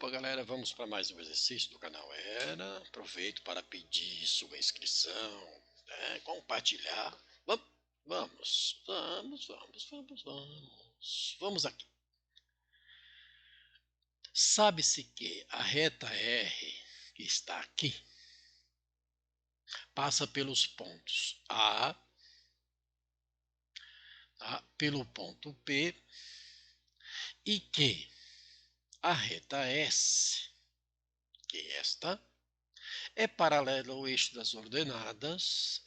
Opa, galera, vamos para mais um exercício do canal Era. Aproveito para pedir sua inscrição, né, compartilhar. Vamos aqui. Sabe-se que a reta R, que está aqui, passa pelos pontos A, tá, pelo ponto P, e que a reta S, que é esta, é paralela ao eixo das ordenadas,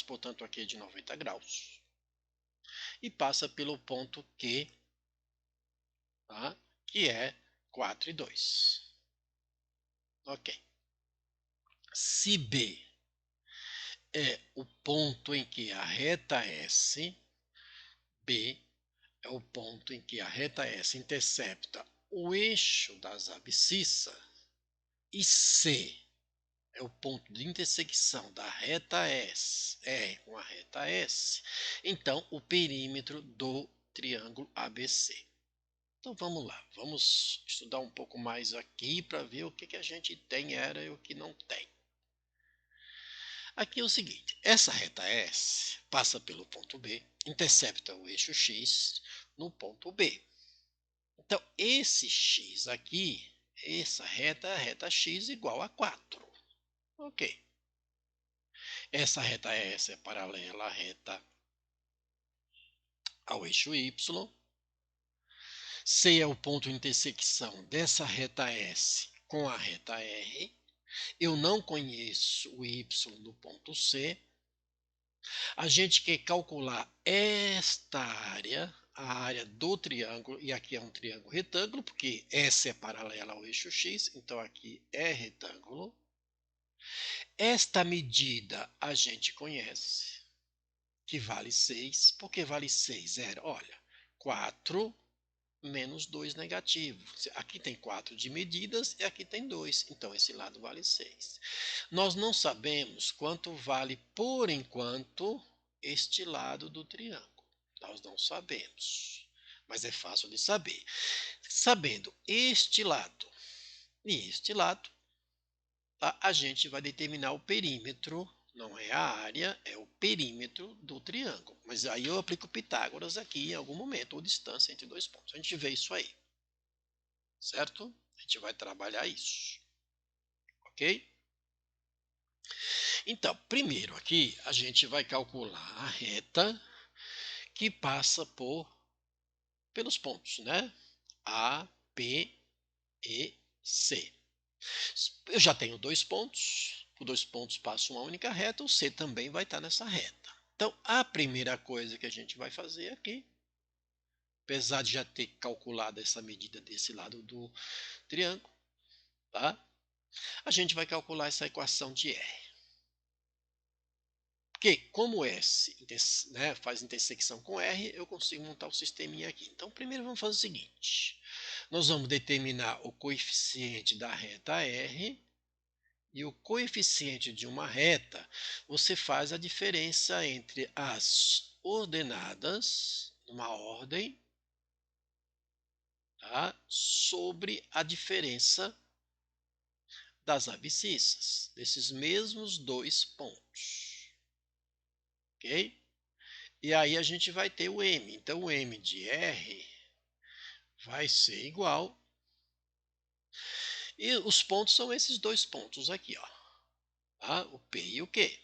portanto aqui é de 90 graus, e passa pelo ponto Q, tá? Que é 4 e 2. Ok. Se B é o ponto em que a reta S, B é o ponto em que a reta S intercepta o eixo das abscissas, e C é o ponto de intersecção da reta S, R com a reta S, então o perímetro do triângulo ABC. Então vamos lá, vamos estudar um pouco mais aqui para ver o que a gente tem e o que não tem. Aqui é o seguinte, essa reta S passa pelo ponto B, intercepta o eixo X no ponto B. Então esse X aqui, essa reta é a reta X igual a 4. Ok. Essa reta S é paralela à reta ao eixo Y. C é o ponto de intersecção dessa reta S com a reta R. Eu não conheço o Y do ponto C. A gente quer calcular esta área, a área do triângulo, e aqui é um triângulo retângulo, porque S é paralela ao eixo X, então aqui é retângulo. Esta medida a gente conhece, que vale 6. Por que vale 6? Olha, 4 menos 2 negativo. Aqui tem 4 de medidas e aqui tem 2. Então, esse lado vale 6. Nós não sabemos quanto vale, por enquanto, este lado do triângulo. Nós não sabemos. Mas é fácil de saber. Sabendo este lado e este lado, tá, a gente vai determinar o perímetro. Não é a área, é o perímetro do triângulo. Mas aí eu aplico Pitágoras aqui em algum momento, ou distância entre dois pontos. A gente vê isso aí. Certo? A gente vai trabalhar isso. Ok? Então, primeiro aqui, a gente vai calcular a reta que passa pelos pontos, né? A, P e C. Eu já tenho 2 pontos. Os 2 pontos passam uma única reta, o C também vai estar nessa reta. Então, a primeira coisa que a gente vai fazer aqui, apesar de já ter calculado essa medida desse lado do triângulo, tá? A gente vai calcular essa equação de R. Porque como S, né, faz intersecção com R, eu consigo montar o sisteminha aqui. Então, primeiro vamos fazer o seguinte. Nós vamos determinar o coeficiente da reta R. E o coeficiente de uma reta, você faz a diferença entre as ordenadas, numa ordem, tá, sobre a diferença das abscissas, desses mesmos 2 pontos. Ok? E aí a gente vai ter o M. Então, o M de R vai ser igual. E os pontos são esses 2 pontos aqui, ó. Tá? O P e o Q.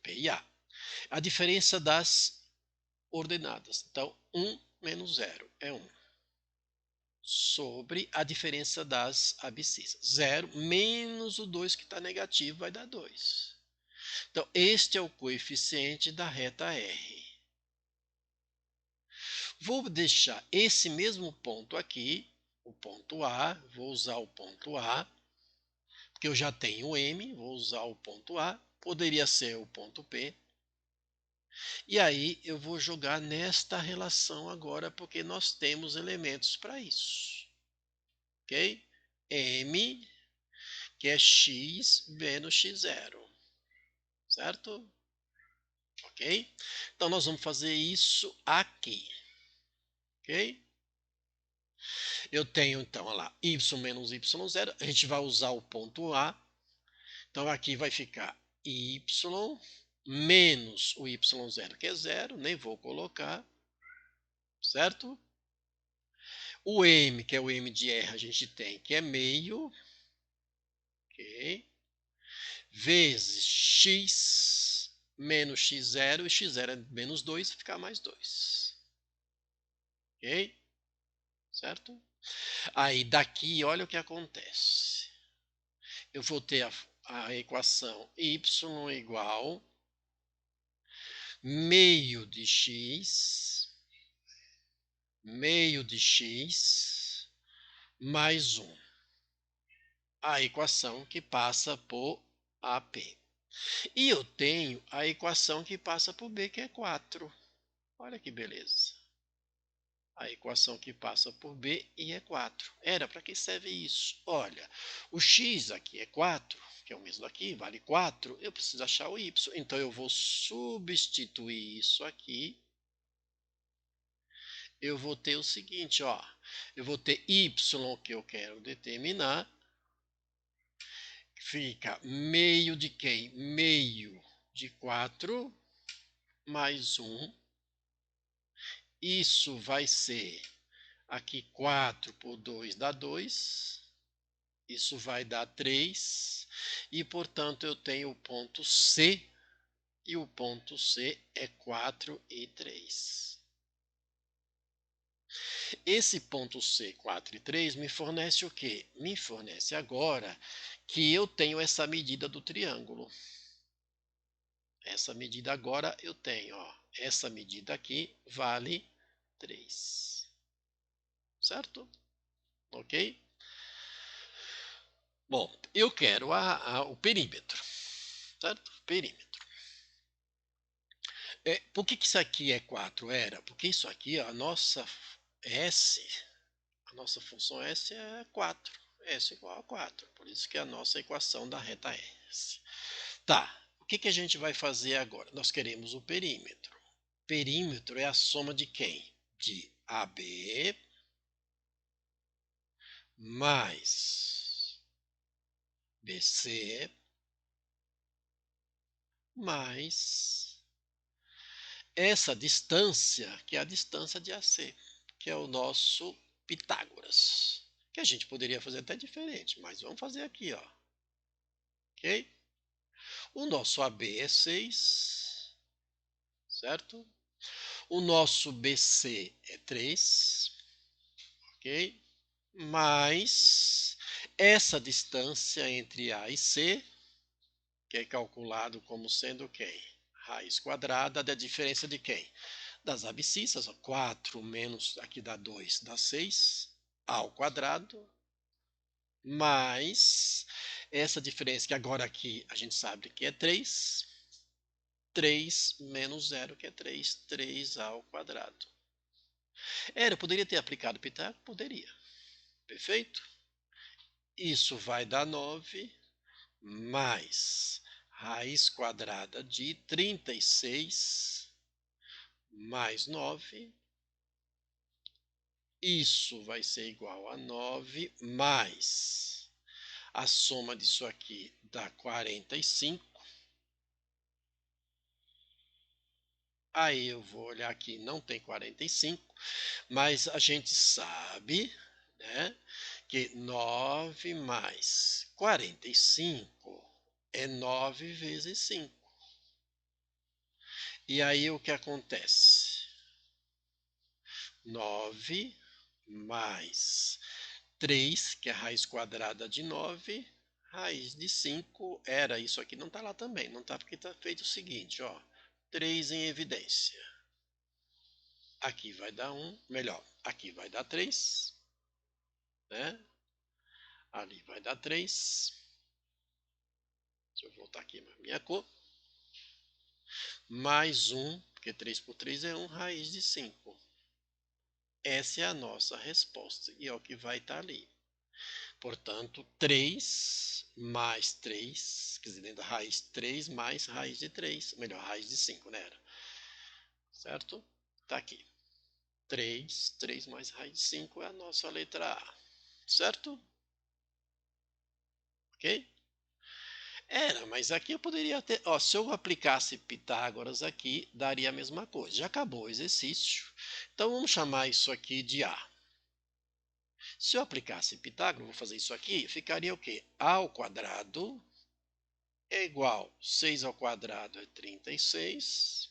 P e A. A diferença das ordenadas. Então, 1 menos 0 é 1. Sobre a diferença das abscissas. 0 menos o 2 que está negativo vai dar 2. Então, este é o coeficiente da reta R. Vou deixar esse mesmo ponto aqui, o ponto A, vou usar o ponto A, porque eu já tenho o M, vou usar o ponto A, poderia ser o ponto P. E aí eu vou jogar nesta relação agora, porque nós temos elementos para isso. Ok? M, que é x menos x0. Certo? Ok? Então, nós vamos fazer isso aqui. Ok? Eu tenho, então, olha lá, y menos y0. A gente vai usar o ponto A. Então, aqui vai ficar y menos o y0, que é 0. Nem vou colocar. Certo? O m, que é o m de r, a gente tem que é meio. Ok? Vezes x menos x0. E x0 é menos 2, vai ficar mais 2. Ok? Certo? Aí daqui, olha o que acontece. Eu vou ter a equação y igual meio de x mais 1. A equação que passa por AP. E eu tenho a equação que passa por B, que é 4. Olha que beleza. A equação que passa por B e é 4. Era para que serve isso? Olha, o x aqui é 4, que é o mesmo aqui, vale 4. Eu preciso achar o y. Então, eu vou substituir isso aqui. Eu vou ter o seguinte, ó. Eu vou ter y que eu quero determinar. Fica meio de quem? Meio de 4 mais 1. Isso vai ser aqui 4 por 2 dá 2. Isso vai dar 3. E, portanto, eu tenho o ponto C. E o ponto C é 4 e 3. Esse ponto C, 4 e 3, me fornece o quê? Me fornece agora que eu tenho essa medida do triângulo. Essa medida agora eu tenho, ó. Essa medida aqui vale 3. Certo? Ok? Bom, eu quero o perímetro. Certo? Perímetro. Por que isso aqui é 4? Porque isso aqui, a nossa S, a nossa função S é 4. S igual a 4. Por isso que é a nossa equação da reta S. Tá, o que a gente vai fazer agora? Nós queremos o perímetro. Perímetro é a soma de quem? De AB mais BC mais essa distância, que é a distância de AC, que é o nosso Pitágoras. Que a gente poderia fazer até diferente, mas vamos fazer aqui, ó. Ok? O nosso AB é 6, certo? O nosso BC é 3, ok? Mais essa distância entre A e C, que é calculado como sendo quem? Raiz quadrada da diferença de quem? Das abscissas, 4 menos, aqui dá 2, dá 6, ao quadrado, mais essa diferença, que agora aqui a gente sabe que é 3, 3 menos 0, que é 3, 3 ao quadrado. Eu poderia ter aplicado Pitágoras? Poderia. Perfeito? Isso vai dar 9, mais raiz quadrada de 36 mais 9. Isso vai ser igual a 9 mais a soma disso aqui dá 45. Aí eu vou olhar aqui, não tem 45, mas a gente sabe, né, que 9 mais 45 é 9 vezes 5. E aí o que acontece? 9 mais 3, que é a raiz quadrada de 9, raiz de 5, era isso aqui, não está lá também, não está porque está feito o seguinte, ó, 3 em evidência. Aqui vai dar 1, melhor, aqui vai dar 3, né? Ali vai dar 3. Deixa eu voltar aqui na minha cor. Mais 1, porque 3 por 3 é 1, raiz de 5. Essa é a nossa resposta e é o que vai estar ali. Portanto, 3 mais 3, quer dizer, dentro da raiz 3 mais raiz de 3, melhor, raiz de 5, né? Certo? Tá aqui. 3 mais raiz de 5 é a nossa letra A, certo? Ok? Mas aqui eu poderia ter, ó, se eu aplicasse Pitágoras aqui, daria a mesma coisa. Já acabou o exercício. Então vamos chamar isso aqui de A. Se eu aplicasse Pitágoras, vou fazer isso aqui, ficaria o quê? A ao quadrado é igual, 6 ao quadrado é 36,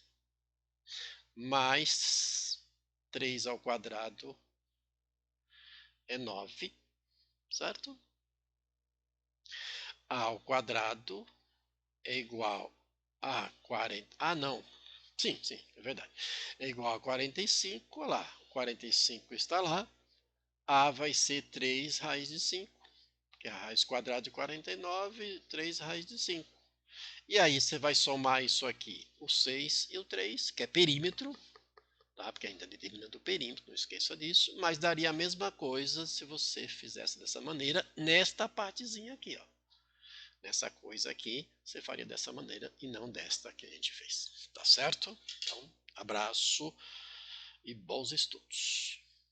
mais 3 ao quadrado é 9, certo? A ao quadrado é igual a 40. Ah, não. Sim, sim, é verdade. É igual a 45, olha lá. 45 está lá. A vai ser 3 raiz de 5, que é a raiz quadrada de 49, 3 raiz de 5. E aí você vai somar isso aqui, o 6 e o 3, que é perímetro, tá? Porque ainda determina do perímetro, não esqueça disso. Mas daria a mesma coisa se você fizesse dessa maneira, nesta partezinha aqui, ó. Nessa coisa aqui, você faria dessa maneira e não desta que a gente fez. Tá certo? Então, abraço e bons estudos.